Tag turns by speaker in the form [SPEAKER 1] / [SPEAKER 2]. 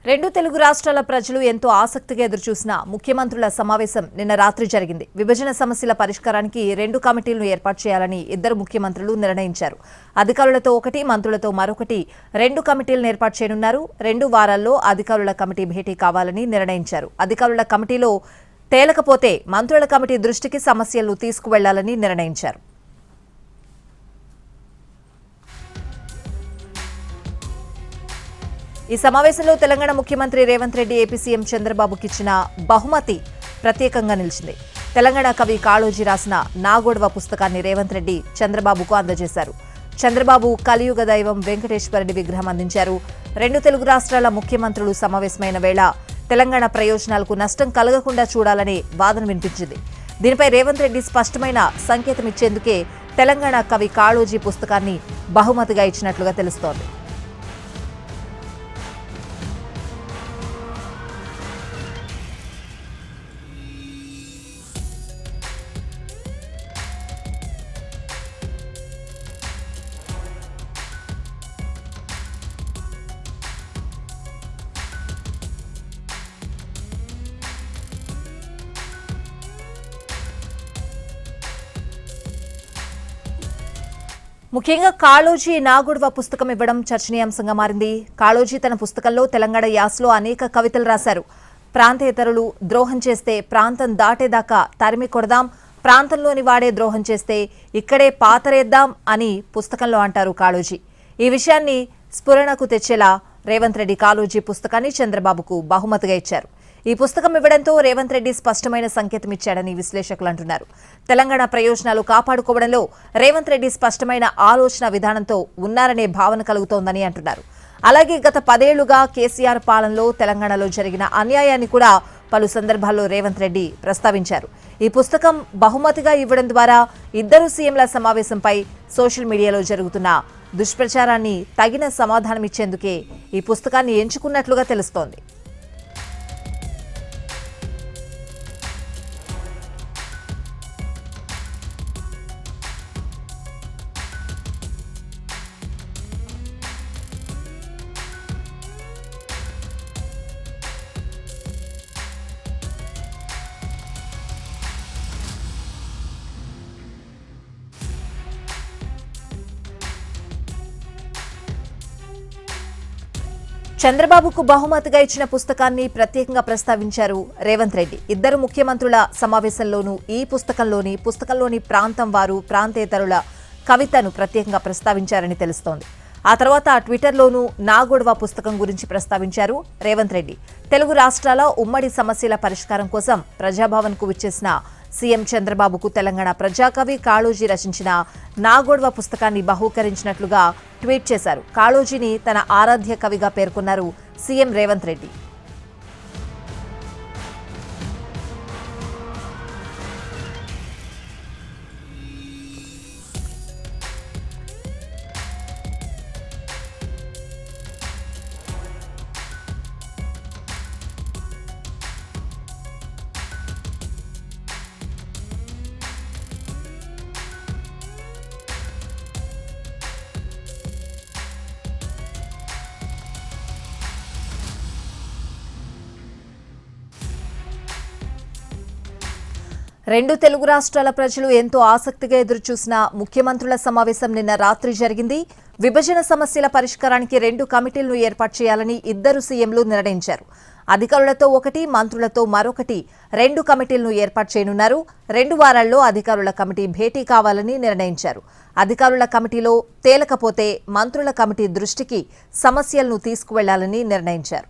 [SPEAKER 1] రెండు తెలుగు రాష్ట్రాల ప్రజలు ఎంతో ఆసక్తిగా ఎదురుచూసిన ముఖ్యమంత్రుల సమావేశం నిన్న రాత్రి జరిగింది. విభజన సమస్యల పరిష్కారానికి రెండు కమిటీలను ఏర్పాటు చేయాలని ఇద్దరు ముఖ్యమంత్రులు నిర్ణయించారు. అధికారులతో ఒకటి, మంత్రులతో మరొకటి రెండు కమిటీలను ఏర్పాటు చేయనున్నారు. 2 వారాల్లో అధికారుల కమిటీ భేటీ కావాలని నిర్ణయించారు. అధికారుల కమిటీలో తేలకపోతే మంత్రుల కమిటీ దృష్టికి సమస్యలను తీసుకువెళ్లాలని నిర్ణయించారు. ఈ సమావేశంలో తెలంగాణ ముఖ్యమంత్రి రేవంత్ రెడ్డి ఏపీ సీఎం చంద్రబాబుకి ఇచ్చిన బహుమతి ప్రత్యేకంగా నిలిచింది. తెలంగాణ కవి కాళోజీ రాసిన నాగోడవ పుస్తకాన్ని రేవంత్ రెడ్డి చంద్రబాబుకు అందజేశారు. చంద్రబాబు కలియుగ దైవం వెంకటేశ్వరుడి విగ్రహం అందించారు. రెండు తెలుగు రాష్ట్రాల ముఖ్యమంత్రులు సమావేశమైన వేళ తెలంగాణ ప్రయోజనాలకు నష్టం కలగకుండా చూడాలనే వాదన వినిపించింది. దీనిపై రేవంత్ రెడ్డి స్పష్టమైన సంకేతం ఇచ్చేందుకే తెలంగాణ కవి కాళోజీ పుస్తకాన్ని బహుమతిగా ఇచ్చినట్లుగా తెలుస్తోంది. ముఖ్యంగా కాళోజీ నాగోడవ పుస్తకం ఇవ్వడం చర్చనీయాంశంగా మారింది. కాళోజీ తన పుస్తకంలో తెలంగాణ యాసలో అనేక కవితలు రాశారు. ప్రాంతేతరులు ద్రోహం చేస్తే ప్రాంతం దాటేదాకా తరిమి కొడదాం, ప్రాంతంలోని వాడే ద్రోహం చేస్తే ఇక్కడే పాతరేద్దాం అని పుస్తకంలో అంటారు కాళోజీ. ఈ విషయాన్ని స్ఫురణకు తెచ్చేలా రేవంత్ రెడ్డి కాళోజీ పుస్తకాన్ని చంద్రబాబుకు బహుమతిగా ఇచ్చారు. ఈ పుస్తకం ఇవ్వడంతో రేవంత్ రెడ్డి స్పష్టమైన సంకేతం ఇచ్చాడని విశ్లేషకులు అంటున్నారు. తెలంగాణ ప్రయోజనాలు కాపాడుకోవడంలో రేవంత్ రెడ్డి స్పష్టమైన ఆలోచన విధానంతో ఉన్నారనే భావన కలుగుతోందని అంటున్నారు. అలాగే గత 10 ఏళ్లుగా కేసీఆర్ పాలనలో తెలంగాణలో జరిగిన అన్యాయాన్ని కూడా పలు సందర్భాల్లో రేవంత్ రెడ్డి ప్రస్తావించారు. ఈ పుస్తకం బహుమతిగా ఇవ్వడం ద్వారా ఇద్దరు సీఎంల సమావేశంపై సోషల్ మీడియాలో జరుగుతున్న దుష్ప్రచారాన్ని తగిన సమాధానమిచ్చేందుకే ఈ పుస్తకాన్ని ఎంచుకున్నట్లుగా తెలుస్తోంది. చంద్రబాబుకు బహుమతిగా ఇచ్చిన పుస్తకాన్ని ప్రత్యేకంగా ప్రస్తావించారు రేవంత్ రెడ్డి. ఇద్దరు ముఖ్యమంత్రుల సమావేశంలోనూ ఈ పుస్తకంలోని ప్రాంతం వారు, ప్రాంతేతరుల కవితను ప్రత్యేకంగా ప్రస్తావించారని తెలుస్తోంది. ఆ తర్వాత ట్విట్టర్లోనూ నాగోడవ పుస్తకం గురించి ప్రస్తావించారు రేవంత్ రెడ్డి. తెలుగు రాష్ట్రాల ఉమ్మడి సమస్యల పరిష్కారం కోసం ప్రజాభవన్కు విచ్చేసిన సీఎం చంద్రబాబుకు తెలంగాణ ప్రజాకవి కాళోజీ రచించిన నాగోడవ పుస్తకాన్ని బహూకరించినట్లుగా ట్వీట్ చేశారు. కాళోజీని తన ఆరాధ్య కవిగా పేర్కొన్నారు సీఎం రేవంత్ రెడ్డి. రెండు తెలుగు రాష్ట్రాల ప్రజలు ఎంతో ఆసక్తిగా ఎదురుచూసిన ముఖ్యమంత్రుల సమావేశం నిన్న రాత్రి జరిగింది. విభజన సమస్యల పరిష్కారానికి రెండు కమిటీలను ఏర్పాటు చేయాలని ఇద్దరు సీఎంలు నిర్ణయించారు. అధికారులతో ఒకటి, మంత్రులతో మరొకటి రెండు కమిటీలను ఏర్పాటు చేయనున్నారు. 2 వారాల్లో అధికారుల కమిటీ భేటీ కావాలని నిర్ణయించారు. అధికారుల కమిటీలో తేలకపోతే మంత్రుల కమిటీ దృష్టికి సమస్యలను తీసుకువెళ్లాలని నిర్ణయించారు.